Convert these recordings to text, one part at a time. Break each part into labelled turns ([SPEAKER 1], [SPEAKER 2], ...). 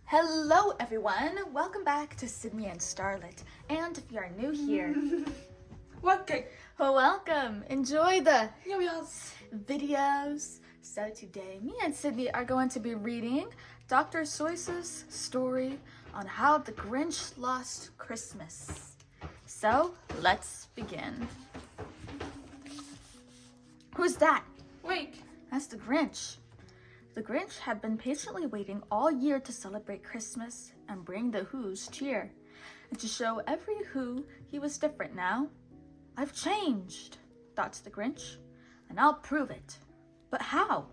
[SPEAKER 1] Hello everyone, welcome back to Sydney and Starlet. And if you are new here, welcome! Enjoy the videos. So today, me and Sydney are going to be reading Dr. Seuss's story on how the Grinch lost Christmas. So let's begin. Who's that?
[SPEAKER 2] Wait.
[SPEAKER 1] That's the Grinch. The Grinch had been patiently waiting all year to celebrate Christmas and bring the Who's cheer, and to show every Who he was different now. I've changed, thought the Grinch, and I'll prove it. But how?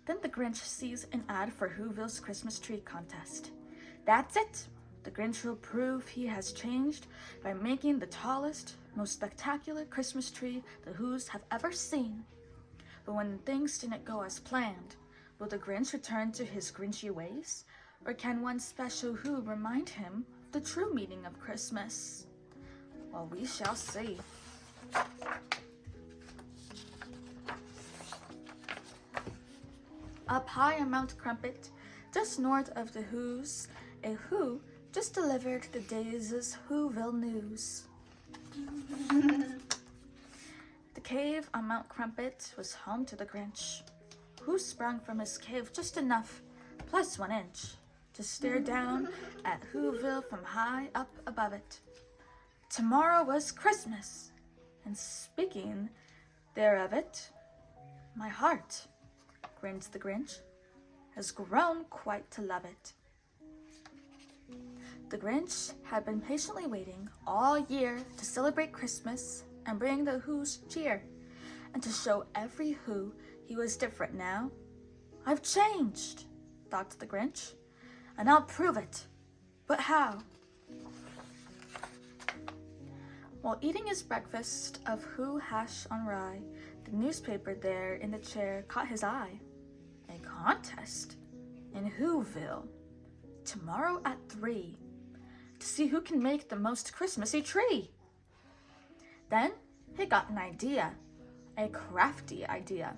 [SPEAKER 1] Then the Grinch sees an ad for Whoville's Christmas tree contest. That's it! The Grinch will prove he has changed by making the tallest, most spectacular Christmas tree the Who's have ever seen. But when things didn't go as planned, will the Grinch return to his Grinchy ways? Or can one special Who remind him of the true meaning of Christmas? Well, we shall see. Up high on Mount Crumpet, just north of the Who's, a Who just delivered the day's Whoville news. The cave on Mount Crumpet was home to the Grinch, who sprung from his cave just enough, plus 1 inch, to stare down at Whoville from high up above it. Tomorrow was Christmas, and speaking thereof it, my heart, grinned the Grinch, has grown quite to love it. The Grinch had been patiently waiting all year to celebrate Christmas and bring the Who's cheer, and to show every Who he was different now. I've changed, thought the Grinch, and I'll prove it. But how? While eating his breakfast of Who hash on rye, the newspaper there in the chair caught his eye. A contest in Whoville, tomorrow at 3, to see who can make the most Christmassy tree. Then he got an idea, a crafty idea.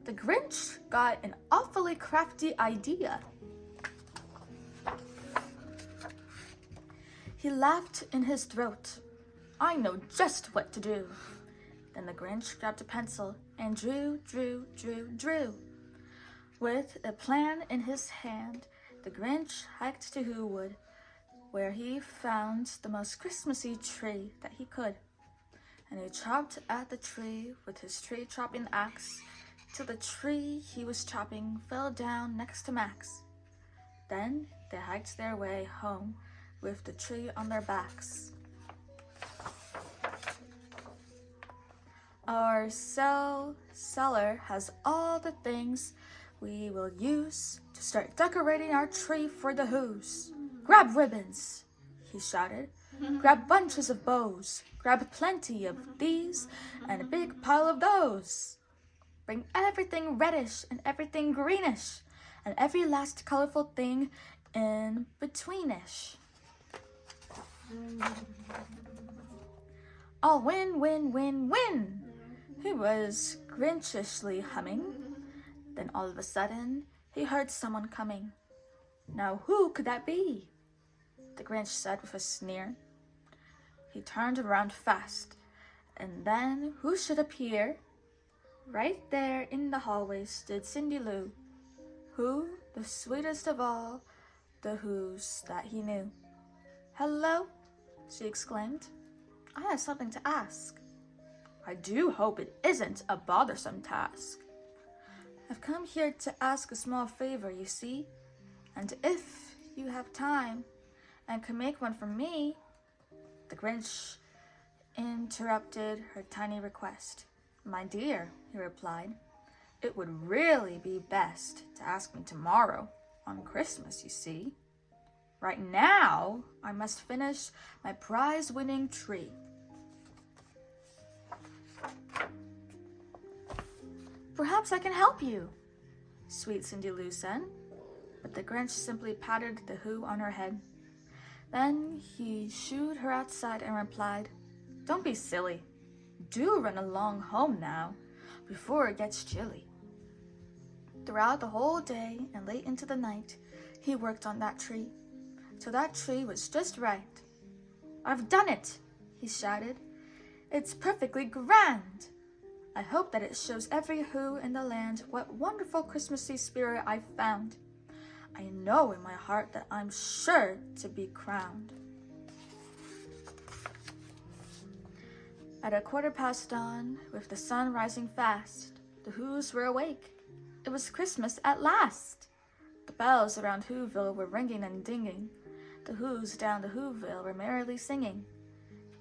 [SPEAKER 1] The Grinch got an awfully crafty idea. He laughed in his throat. I know just what to do. Then the Grinch grabbed a pencil and drew. With a plan in his hand, the Grinch hiked to Whowood, where he found the most Christmassy tree that he could. And he chopped at the tree with his tree chopping axe, till the tree he was chopping fell down next to Max. Then they hiked their way home with the tree on their backs. Our cellar has all the things we will use to start decorating our tree for the Who's. Grab ribbons, he shouted. Grab bunches of bows. Grab plenty of these and a big pile of those. Bring everything reddish and everything greenish, and every last colorful thing in betweenish. All win, win, win, win! He was Grinchishly humming. Then all of a sudden, he heard someone coming. Now who could that be? The Grinch said with a sneer. He turned around fast, and then who should appear? Right there in the hallway stood Cindy Lou, Who, the sweetest of all the Who's that he knew. Hello, she exclaimed. I have something to ask. I do hope it isn't a bothersome task. I've come here to ask a small favor, you see, and if you have time and can make one for me. The Grinch interrupted her tiny request. My dear, he replied, it would really be best to ask me tomorrow, on Christmas, you see. Right now, I must finish my prize-winning tree. Perhaps I can help you, sweet Cindy Lou said, but the Grinch simply patted the Who on her head. Then he shooed her outside and replied, Don't be silly. Do run along home now, before it gets chilly. Throughout the whole day and late into the night, he worked on that tree, till that tree was just right. "I've done it," he shouted. "It's perfectly grand. I hope that it shows every who in the land what wonderful Christmassy spirit I've found. I know in my heart that I'm sure to be crowned." At 1/4 dawn, with the sun rising fast, the Who's were awake. It was Christmas at last. The bells around Whoville were ringing and dinging. The Who's down the Whoville were merrily singing.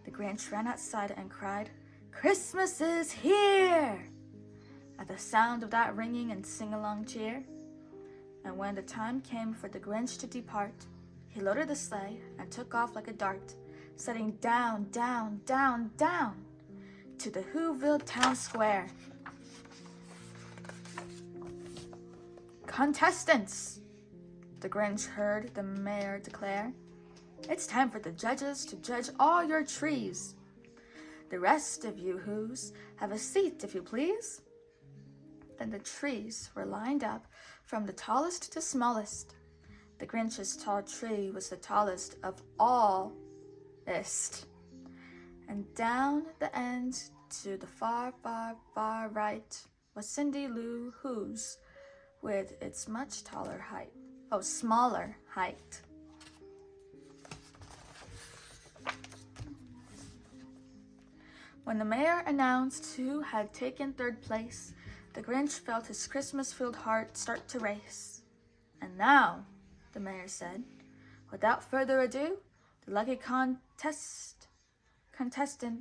[SPEAKER 1] The Grinch ran outside and cried, "Christmas is here!" at the sound of that ringing and sing-along cheer. And when the time came for the Grinch to depart, he loaded the sleigh and took off like a dart, setting down, down, down, down to the Whoville town square. "Contestants," the Grinch heard the mayor declare, "it's time for the judges to judge all your trees. The rest of you Who's, have a seat if you please." Then the trees were lined up from the tallest to smallest. The Grinch's tall tree was the tallest of all-est. And down the end to the far, far, far right was Cindy Lou Who's, with its much smaller height. When the mayor announced who had taken 3rd place, the Grinch felt his Christmas-filled heart start to race. "And now," the mayor said, "without further ado, the lucky contestant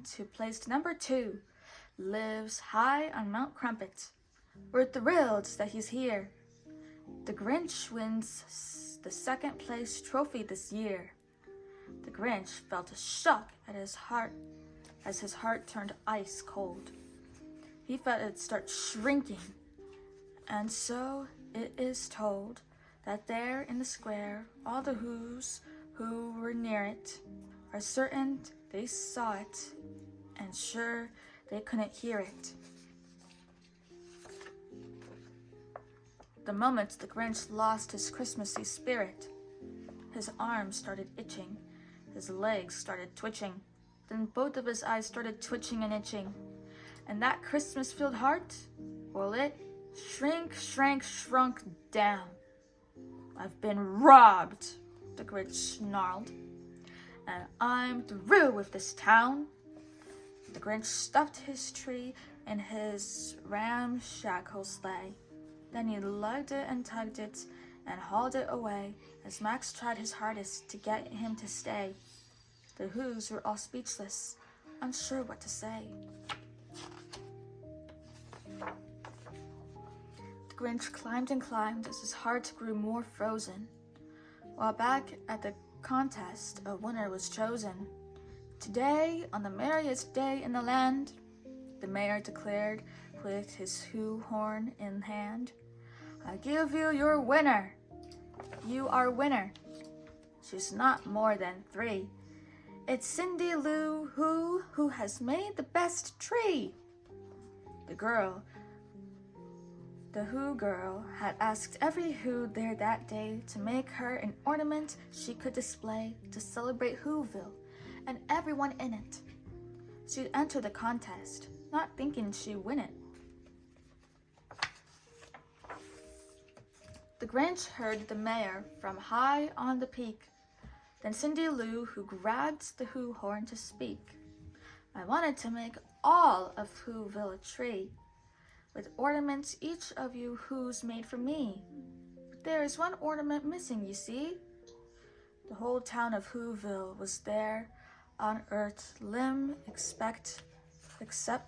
[SPEAKER 1] who placed number 2 lives high on Mount Crumpet. We're thrilled that he's here. The Grinch wins the 2nd place trophy this year." The Grinch felt a shock at his heart as his heart turned ice cold. He felt it start shrinking. And so it is told that there in the square, all the Who's who were near it are certain they saw it, and sure they couldn't hear it. The moment the Grinch lost his Christmassy spirit, his arms started itching, his legs started twitching, then both of his eyes started twitching and itching. And that Christmas-filled heart, well, it shrunk down. "I've been robbed," the Grinch snarled, "and I'm through with this town." The Grinch stuffed his tree in his ramshackle sleigh. Then he lugged it and tugged it and hauled it away as Max tried his hardest to get him to stay. The Who's were all speechless, unsure what to say. The Grinch climbed and climbed as his heart grew more frozen. While back at the contest, a winner was chosen. "Today, on the merriest day in the land," the mayor declared with his Who horn in hand, "I give you your winner. You are winner. She's not more than 3. It's Cindy Lou who has made the best tree." The Who girl had asked every Who there that day to make her an ornament she could display to celebrate Whoville and everyone in it. She'd enter the contest, not thinking she'd win it. The Grinch heard the mayor from high on the peak. Then Cindy Lou Who grabbed the Who horn to speak. "I wanted to make all of Whoville a tree, with ornaments each of you Who's made for me. But there is one ornament missing, you see." The whole town of Whoville was there on earth limb except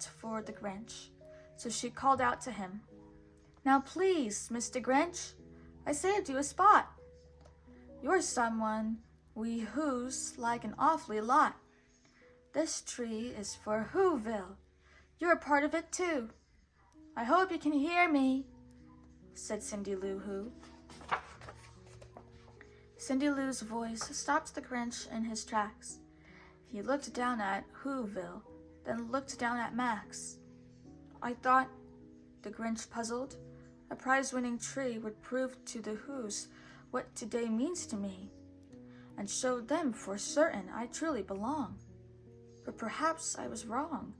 [SPEAKER 1] for the Grinch. So she called out to him, "Now please, Mr. Grinch, I saved you a spot. You're someone we Who's like an awfully lot. This tree is for Whoville. You're a part of it too. I hope you can hear me," said Cindy Lou Who. Cindy Lou's voice stopped the Grinch in his tracks. He looked down at Whoville, then looked down at Max. "I thought," the Grinch puzzled, A prize-winning tree would prove to the Who's what today means to me, and show them for certain I truly belong. But perhaps I was wrong,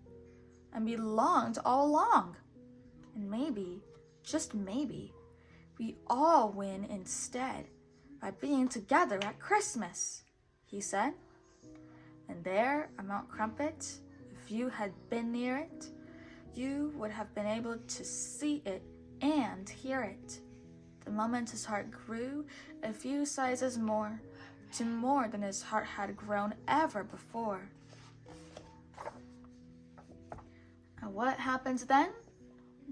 [SPEAKER 1] and belonged all along. And maybe, just maybe, we all win instead by being together at Christmas, he said. And there on Mount Crumpet, if you had been near it, you would have been able to see it and hear it. The moment his heart grew a few sizes more, to more than his heart had grown ever before. And what happens then?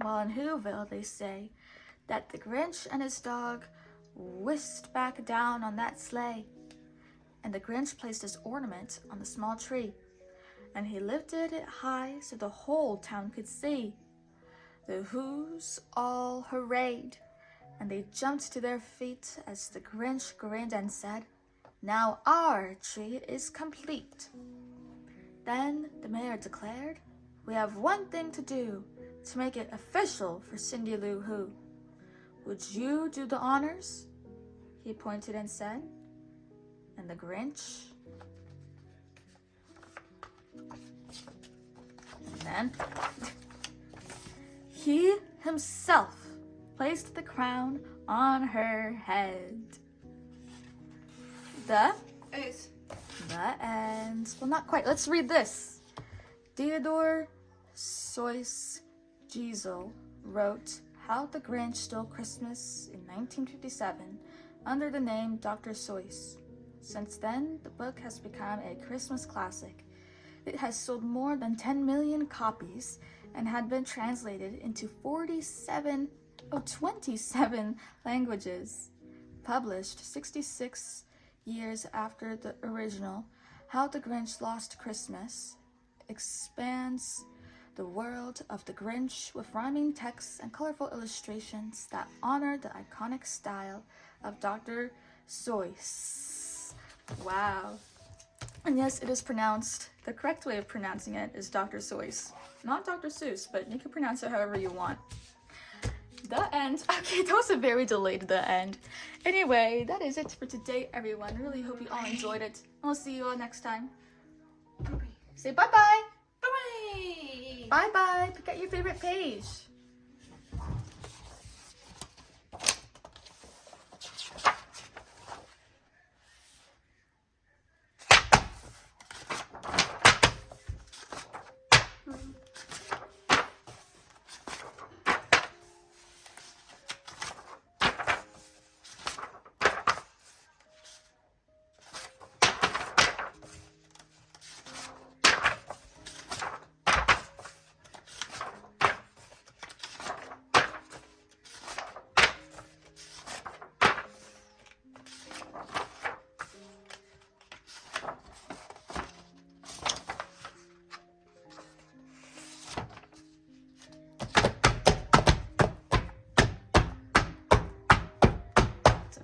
[SPEAKER 1] Well, in Whoville, they say that the Grinch and his dog whisked back down on that sleigh, and the Grinch placed his ornament on the small tree, and he lifted it high so the whole town could see. The Who's all hurrahed, and they jumped to their feet as the Grinch grinned and said, "Now our tree is complete." Then the mayor declared, "We have one thing to do to make it official for Cindy Lou Who. Would you do the honors?" He pointed and said. And the Grinch, and then he himself placed the crown on her head. The end. Well, not quite. Let's read this. Theodore Seuss Giesel wrote How the Grinch Stole Christmas in 1957 under the name Dr. Seuss. Since then, the book has become a Christmas classic. It has sold more than 10 million copies and had been translated into 27 languages. Published 66 years after the original, How the Grinch Lost Christmas expands the world of the Grinch with rhyming texts and colorful illustrations that honor the iconic style of Dr. Seuss. Wow. And yes, it is pronounced, the correct way of pronouncing it is Dr. Seuss. Not Dr. Seuss, but you can pronounce it however you want. The end. Okay, that was a very delayed the end. Anyway, that is it for today, everyone. Really hope you all enjoyed it. I'll see you all next time. Say bye-bye.
[SPEAKER 2] Bye-bye.
[SPEAKER 1] Bye-bye. Pick out your favorite page.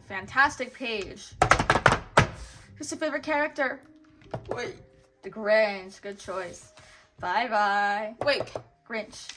[SPEAKER 1] Fantastic page. Who's your favorite character?
[SPEAKER 2] Wait.
[SPEAKER 1] The Grinch. Good choice. Bye-bye.
[SPEAKER 2] Wait.
[SPEAKER 1] Grinch.